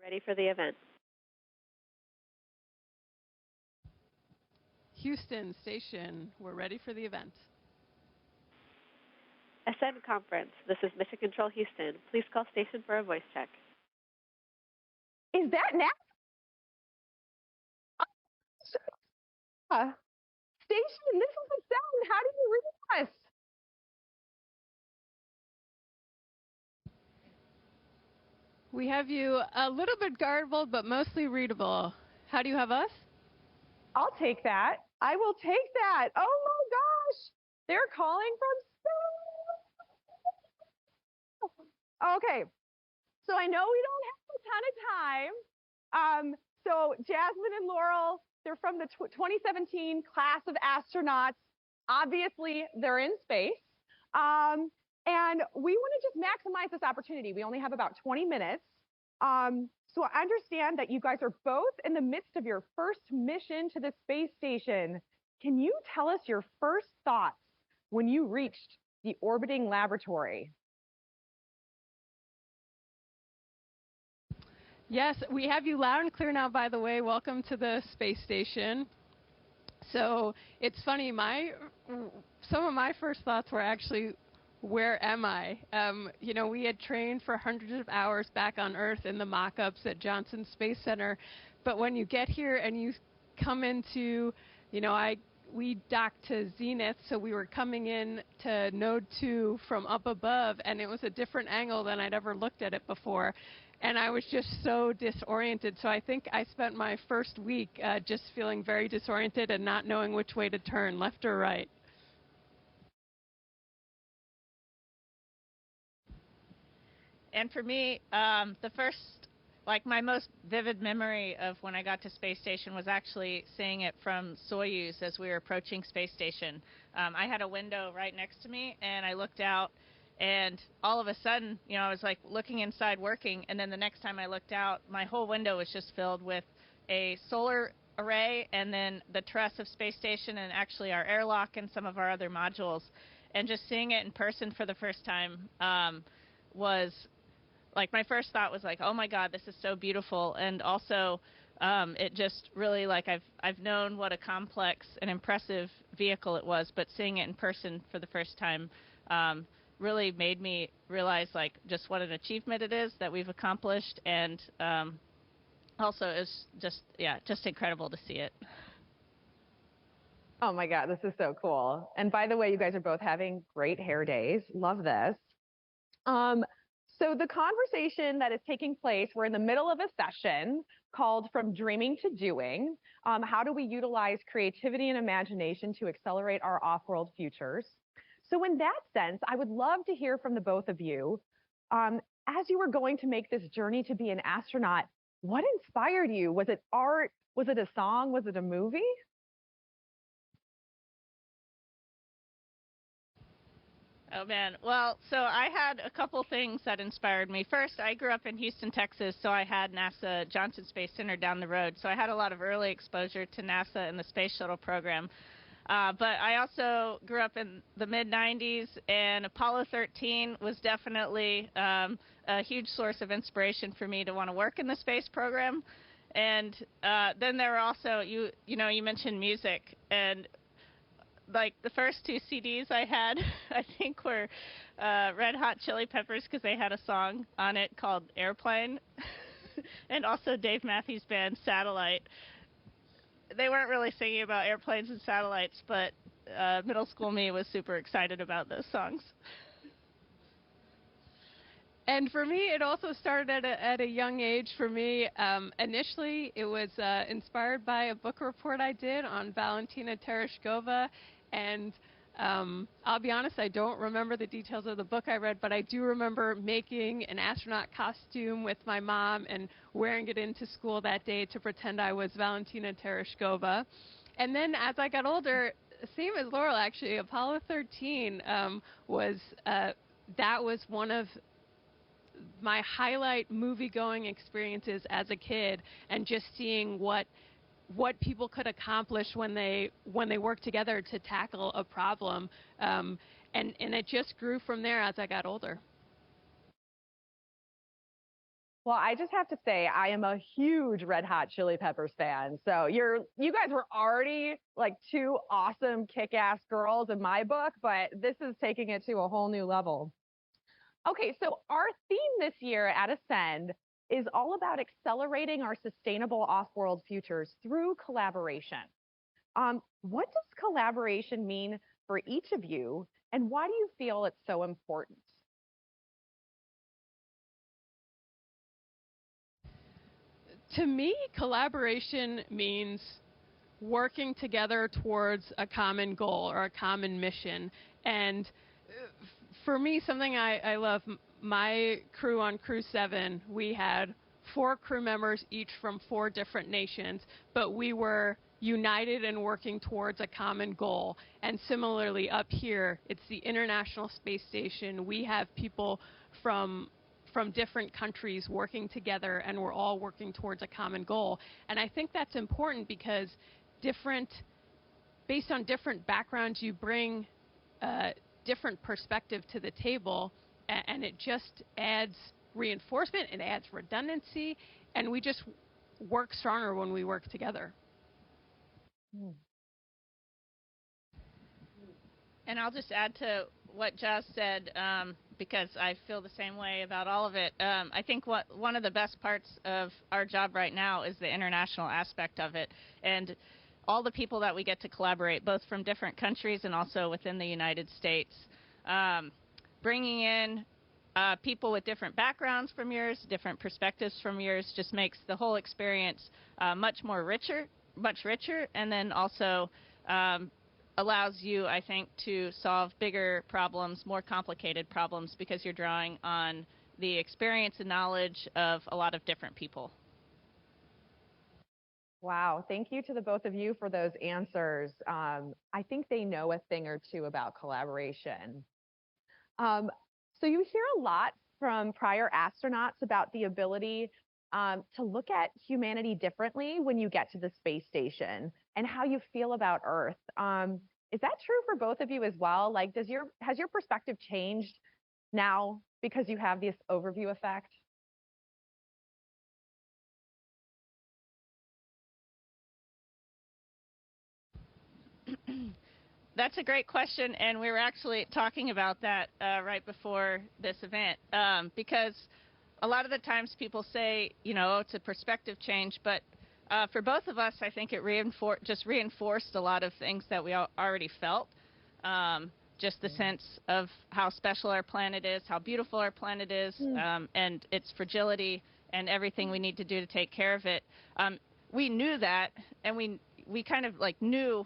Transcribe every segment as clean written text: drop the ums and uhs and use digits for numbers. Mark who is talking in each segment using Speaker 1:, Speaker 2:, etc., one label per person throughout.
Speaker 1: Ready for the event.
Speaker 2: Houston station, we're ready for the event.
Speaker 1: Ascend conference. This is Mission Control Houston. Please call station for a voice check.
Speaker 3: Is that NASA? Station, this is the sound. How do you read us?
Speaker 2: We have you a little bit garbled, but mostly readable. How do you have us?
Speaker 3: I'll take that. I will take that. Oh my gosh. They're calling from space. Okay. So I know we don't have a ton of time. So Jasmin and Laurel, they're from the 2017 class of astronauts. Obviously, they're in space. And we want to just maximize this opportunity. We only have about 20 minutes. So I understand that you guys are both in the midst of your first mission to the space station. Can you tell us your first thoughts when you reached the orbiting laboratory?
Speaker 2: Yes, we have you loud and clear now, by the way. Welcome to the space station. So it's funny, some of my first thoughts were actually, where am I? We had trained for hundreds of hours back on Earth in the mock-ups at Johnson Space Center, but when you get here and you come into, we docked to Zenith, so we were coming in to Node 2 from up above, and it was a different angle than I'd ever looked at it before. And I was just so disoriented. So I think I spent my first week just feeling very disoriented and not knowing which way to turn, left or right.
Speaker 4: And for me, my most vivid memory of when I got to space station was actually seeing it from Soyuz as we were approaching space station. I had a window right next to me, and I looked out, and all of a sudden, I was like looking inside working, and then the next time I looked out, my whole window was just filled with a solar array and then the truss of space station and actually our airlock and some of our other modules. And just seeing it in person for the first time was like, my first thought was like, oh my God, this is so beautiful. And also it just really, like, I've known what a complex and impressive vehicle it was, but seeing it in person for the first time really made me realize like just what an achievement it is that we've accomplished, and also it's just incredible to see it.
Speaker 3: Oh my God, this is so cool. And by the way, you guys are both having great hair days. Love this. So the conversation that is taking place, we're in the middle of a session called From Dreaming to Doing. How do we utilize creativity and imagination to accelerate our off-world futures? So in that sense, I would love to hear from the both of you. As you were going to make this journey to be an astronaut, what inspired you? Was it art? Was it a song? Was it a movie?
Speaker 4: Oh man, well, so I had a couple things that inspired me. First, I grew up in Houston, Texas, so I had NASA Johnson Space Center down the road, so I had a lot of early exposure to NASA and the space shuttle program. But I also grew up in the mid-90s, and Apollo 13 was definitely a huge source of inspiration for me to want to work in the space program. And then there were also, you mentioned music, and like the first two CDs I had, I think were Red Hot Chili Peppers, because they had a song on it called Airplane, and also Dave Matthews Band Satellite. They weren't really singing about airplanes and satellites, but middle school me was super excited about those songs.
Speaker 2: And for me, it also started at a young age. For me, initially, it was inspired by a book report I did on Valentina Tereshkova. And I'll be honest, I don't remember the details of the book I read, but I do remember making an astronaut costume with my mom and wearing it into school that day to pretend I was Valentina Tereshkova. And then as I got older, same as Laurel actually, Apollo 13 that was one of my highlight movie-going experiences as a kid, and just seeing what people could accomplish when they work together to tackle a problem, and it just grew from there as I got older.
Speaker 3: Well, I just have to say, I am a huge Red Hot Chili Peppers fan. So you guys were already like two awesome kick-ass girls in my book, but this is taking it to a whole new level. Okay, so our theme this year at Ascend is all about accelerating our sustainable off-world futures through collaboration. What does collaboration mean for each of you, and why do you feel it's so important?
Speaker 2: To me, collaboration means working together towards a common goal or a common mission. And for me, something I love, my crew on Crew 7, we had 4 crew members, each from 4 different nations, but we were united and working towards a common goal. And similarly, up here, it's the International Space Station. We have people from different countries working together, and we're all working towards a common goal. And I think that's important because based on different backgrounds, you bring different perspective to the table, and it just adds reinforcement, it adds redundancy, and we just work stronger when we work together.
Speaker 4: And I'll just add to what Jas said, because I feel the same way about all of it. I think one of the best parts of our job right now is the international aspect of it, and all the people that we get to collaborate, both from different countries and also within the United States. Bringing in people with different backgrounds from yours, different perspectives from yours, just makes the whole experience much richer, and then also allows you, I think, to solve bigger problems, more complicated problems, because you're drawing on the experience and knowledge of a lot of different people.
Speaker 3: Wow, thank you to the both of you for those answers. I think they know a thing or two about collaboration. So you hear a lot from prior astronauts about the ability to look at humanity differently when you get to the space station and how you feel about Earth. Is that true for both of you as well? Like, has your perspective changed now because you have this overview effect?
Speaker 4: That's a great question, and we were actually talking about that right before this event, because a lot of the times people say, you know, it's a perspective change, but for both of us, I think it just reinforced a lot of things that we already felt. Just the sense of how special our planet is, how beautiful our planet is, and its fragility, and everything we need to do to take care of it. We knew that, and we kind of like knew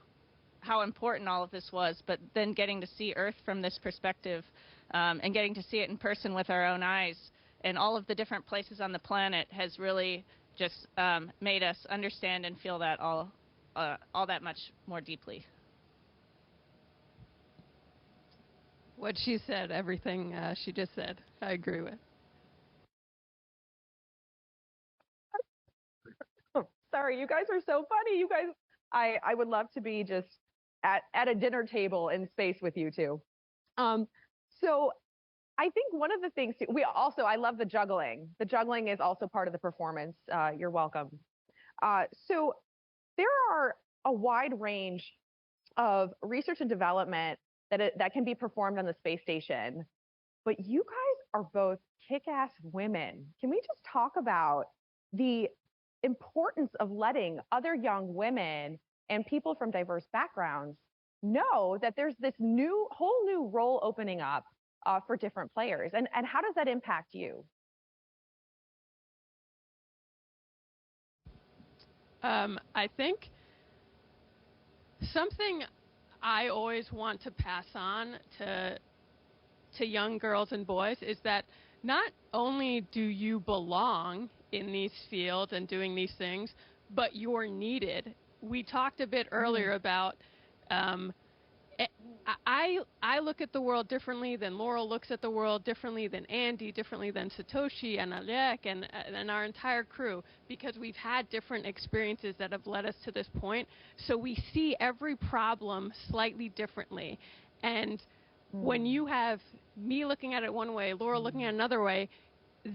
Speaker 4: how important all of this was, but then getting to see Earth from this perspective, and getting to see it in person with our own eyes, and all of the different places on the planet has really just made us understand and feel that all that much more deeply.
Speaker 2: What she said, everything she just said, I agree with.
Speaker 3: Oh, sorry, you guys are so funny. You guys, I would love to be just at a dinner table in space with you two. So I think one of the things I love the juggling. The juggling is also part of the performance. You're welcome. So there are a wide range of research and development that can be performed on the space station, but you guys are both kick-ass women. Can we just talk about the importance of letting other young women and people from diverse backgrounds know that there's this whole new role opening up for different players, and how does that impact you?
Speaker 2: I think something I always want to pass on to young girls and boys is that not only do you belong in these fields and doing these things, but you're needed. We talked a bit earlier about I look at the world differently than Laurel looks at the world differently than Andy, differently than Satoshi and Alec and our entire crew, because we've had different experiences that have led us to this point. So we see every problem slightly differently. And when you have me looking at it one way, Laurel looking at it another way,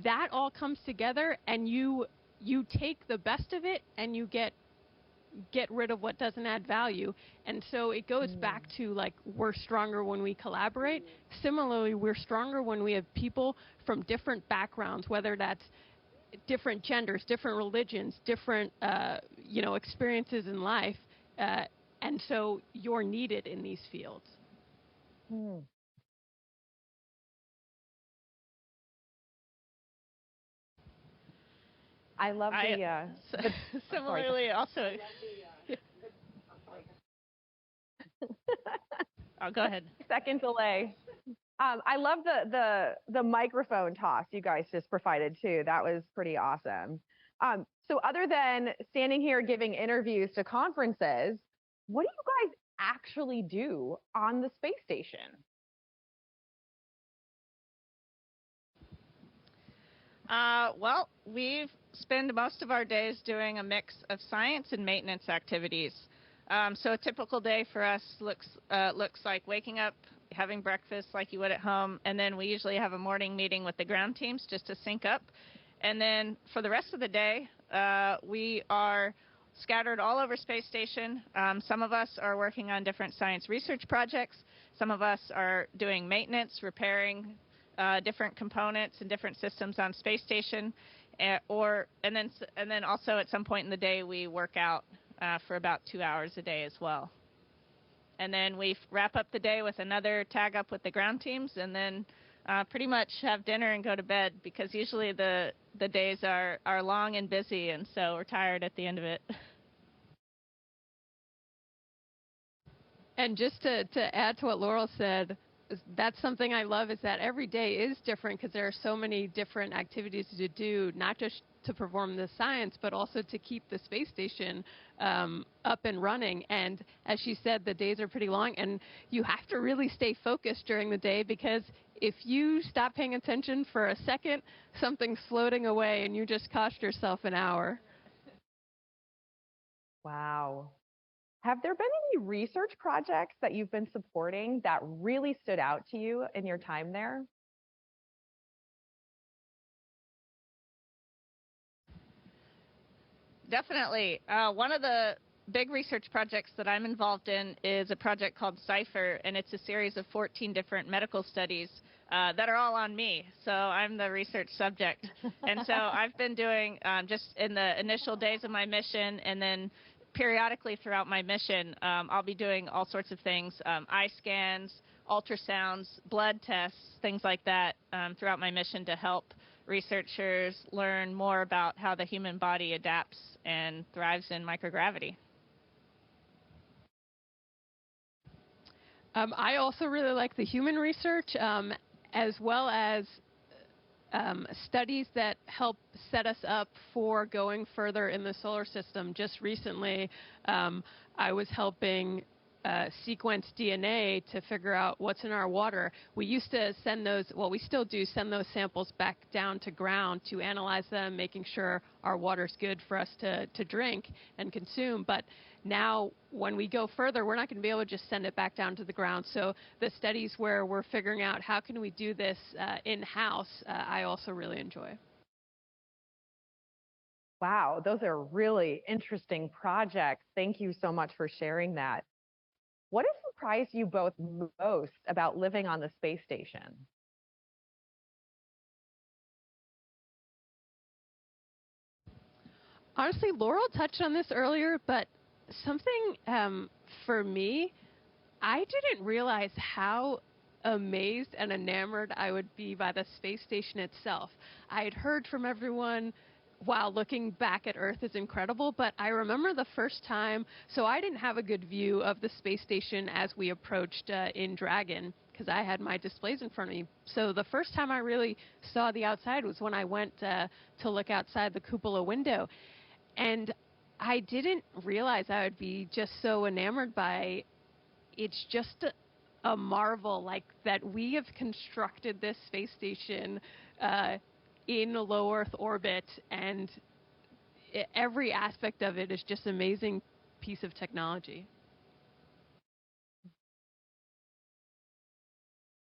Speaker 2: that all comes together, and you take the best of it and you get rid of what doesn't add value. And so it goes back to, like, we're stronger when we collaborate. Similarly, we're stronger when we have people from different backgrounds, whether that's different genders, different religions, different experiences in life, and so you're needed in these fields.
Speaker 3: I love
Speaker 4: similarly also. Oh, go ahead.
Speaker 3: Second delay. I love the microphone toss you guys just provided too. That was pretty awesome. So other than standing here giving interviews to conferences, what do you guys actually do on the space station?
Speaker 4: Well, we spend most of our days doing a mix of science and maintenance activities. So a typical day for us looks like waking up, having breakfast like you would at home, and then we usually have a morning meeting with the ground teams just to sync up. And then for the rest of the day, we are scattered all over space station. Some of us are working on different science research projects. Some of us are doing maintenance, repairing different components and different systems on space station, and then also at some point in the day we work out for about 2 hours a day as well. And then we wrap up the day with another tag up with the ground teams, and then pretty much have dinner and go to bed, because usually the days are long and busy, and so we're tired at the end of it.
Speaker 2: And just to add to what Laurel said, that's something I love, is that every day is different, because there are so many different activities to do, not just to perform the science, but also to keep the space station up and running. And as she said, the days are pretty long, and you have to really stay focused during the day, because if you stop paying attention for a second, something's floating away and you just cost yourself an hour.
Speaker 3: Wow. Have there been any research projects that you've been supporting that really stood out to you in your time there?
Speaker 4: Definitely. One of the big research projects that I'm involved in is a project called CIPHER, and it's a series of 14 different medical studies that are all on me. So I'm the research subject. And so I've been doing, just in the initial days of my mission, and then periodically throughout my mission, I'll be doing all sorts of things, eye scans, ultrasounds, blood tests, things like that, throughout my mission to help researchers learn more about how the human body adapts and thrives in microgravity.
Speaker 2: I also really like the human research, as well as studies that help set us up for going further in the solar system. Just recently, I was helping sequence DNA to figure out what's in our water. We used to send those, well, we still do send those samples back down to ground to analyze them, making sure our water's good for us to drink and consume. But now, when we go further, we're not going to be able to just send it back down to the ground. So the studies where we're figuring out how can we do this in-house, I also really enjoy.
Speaker 3: Wow, those are really interesting projects. Thank you so much for sharing that. What has surprised you both most about living on the space station?
Speaker 2: Honestly, Laurel touched on this earlier, but something for me, I didn't realize how amazed and enamored I would be by the space station itself. I had heard from everyone, wow, looking back at Earth is incredible, but I remember the first time, so I didn't have a good view of the space station as we approached in Dragon, because I had my displays in front of me. So the first time I really saw the outside was when I went to look outside the cupola window. And I didn't realize I would be just so enamored by, it's just a marvel, like, that we have constructed this space station in low Earth orbit, and every aspect of it is just an amazing piece of technology.